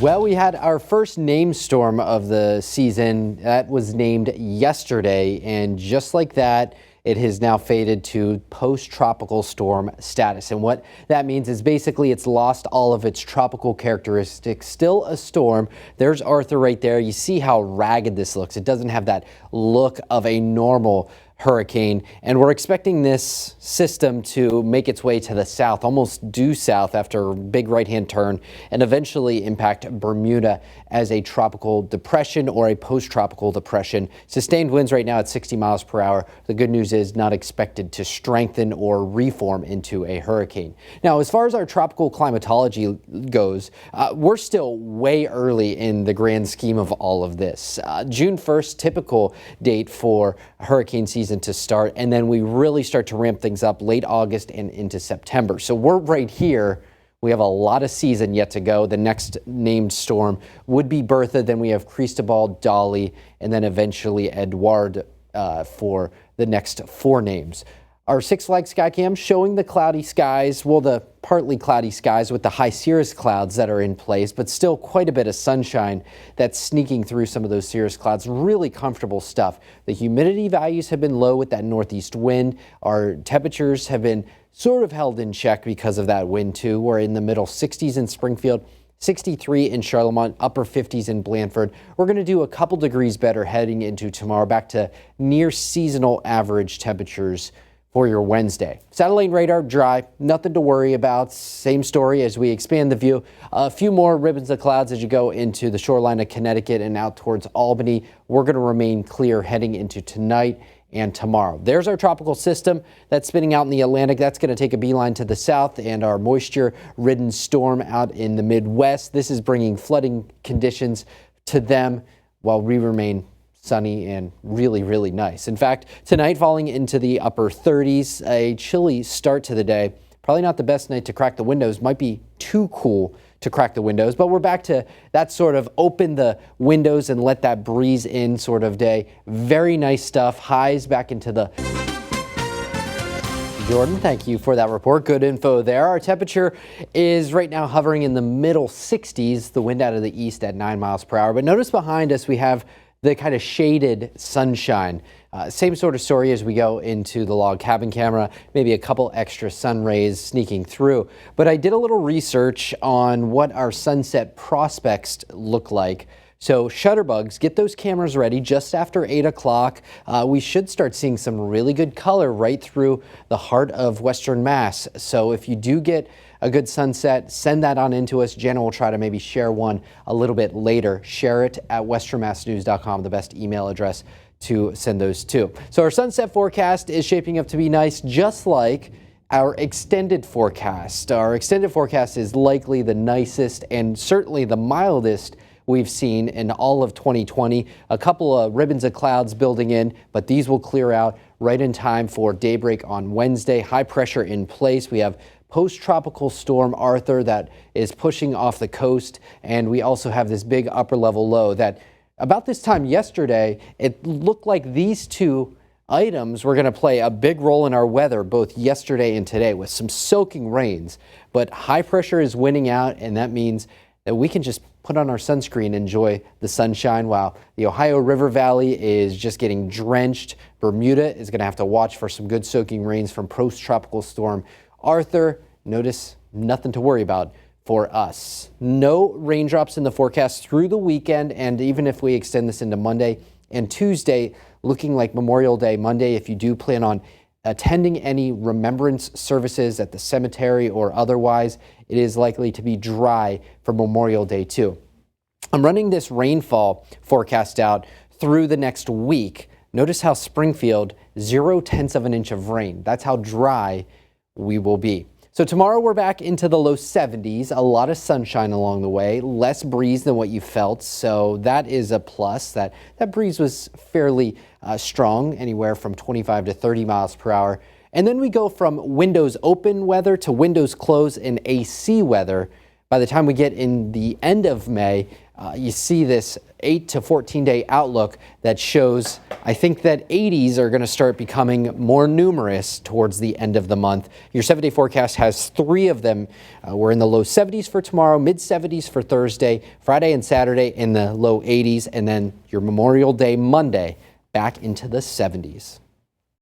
Well, we had our first named storm of the season. That was named yesterday, and just like that, it has now faded to post-tropical storm status. And what that means is basically it's lost all of its tropical characteristics. Still a storm. There's Arthur right there. You see how ragged this looks. It doesn't have that look of a normal hurricane, and we're expecting this system to make its way to the south, almost due south after a big right-hand turn, and eventually impact Bermuda as a tropical depression or a post-tropical depression. Sustained winds right now at 60 miles per hour. The good news is not expected to strengthen or reform into a hurricane. Now, as far as our tropical climatology goes, we're still way early in the grand scheme of all of this. June 1st, typical date for hurricane season to start, and then we really start to ramp things up late August and into September. So we're right here. We have a lot of season yet to go. The next named storm would be Bertha, then we have Cristobal, Dolly, and then eventually Edouard for the next four names. Our Six Flags Skycam showing the cloudy skies, well, the partly cloudy skies with the high cirrus clouds that are in place, but still quite a bit of sunshine that's sneaking through some of those cirrus clouds. Really comfortable stuff. The humidity values have been low with that northeast wind. Our temperatures have been sort of held in check because of that wind too. We're in the middle 60s in Springfield, 63 in Charlemont, upper 50s in Blandford. We're going to do a couple degrees better heading into tomorrow, back to near seasonal average temperatures for your Wednesday. Satellite radar dry, nothing to worry about. Same story as we expand the view. A few more ribbons of clouds as you go into the shoreline of Connecticut and out towards Albany. We're going to remain clear heading into tonight and tomorrow. There's our tropical system that's spinning out in the Atlantic. That's going to take a beeline to the south, and our moisture-ridden storm out in the Midwest. This is bringing flooding conditions to them while we remain sunny and really, really nice. In fact, tonight falling into the upper 30s, a chilly start to the day. Probably not the best night to crack the windows. Might be too cool to crack the windows, but we're back to that sort of open the windows and let that breeze in sort of day. Very nice stuff. Highs back into the... Jordan, thank you for that report. Good info there. Our temperature is right now hovering in the middle 60s, the wind out of the east at 9 miles per hour. But notice behind us we have the kind of shaded sunshine. Same sort of story as we go into the log cabin camera, maybe a couple extra sun rays sneaking through. But I did a little research on what our sunset prospects look like. So shutterbugs, get those cameras ready just after 8 o'clock. We should start seeing some really good color right through the heart of Western Mass. So if you do get a good sunset, send that on into us. Jenna will try to maybe share one a little bit later. Share it at westernmassnews.com, the best email address to send those to. So our sunset forecast is shaping up to be nice, just like our extended forecast. Our extended forecast is likely the nicest and certainly the mildest we've seen in all of 2020. A couple of ribbons of clouds building in, but these will clear out right in time for daybreak on Wednesday. High pressure in place. We have post-tropical storm Arthur that is pushing off the coast, and we also have this big upper level low that about this time yesterday, it looked like these two items were going to play a big role in our weather both yesterday and today with some soaking rains. But high pressure is winning out, and that means that we can just put on our sunscreen and enjoy the sunshine while the Ohio River Valley is just getting drenched. Bermuda is going to have to watch for some good soaking rains from post-tropical storm Arthur. Notice nothing to worry about for us. No raindrops in the forecast through the weekend, and even if we extend this into Monday and Tuesday, looking like Memorial Day Monday, if you do plan on attending any remembrance services at the cemetery or otherwise, it is likely to be dry for Memorial Day too. I'm running this rainfall forecast out through the next week. Notice how Springfield, 0.1 of an inch of rain. That's how dry we will be. So tomorrow we're back into the low 70s, a lot of sunshine along the way, less breeze than what you felt. So that is a plus. That breeze was fairly strong, anywhere from 25 to 30 miles per hour. And then we go from windows open weather to windows closed and AC weather. By the time we get in the end of May, you see this 8 to 14 day outlook that shows, I think that 80s are going to start becoming more numerous towards the end of the month. Your 7-day forecast has 3 of them. We're in the low 70s for tomorrow, mid 70s for Thursday, Friday and Saturday in the low 80s, and then your Memorial Day Monday back into the 70s.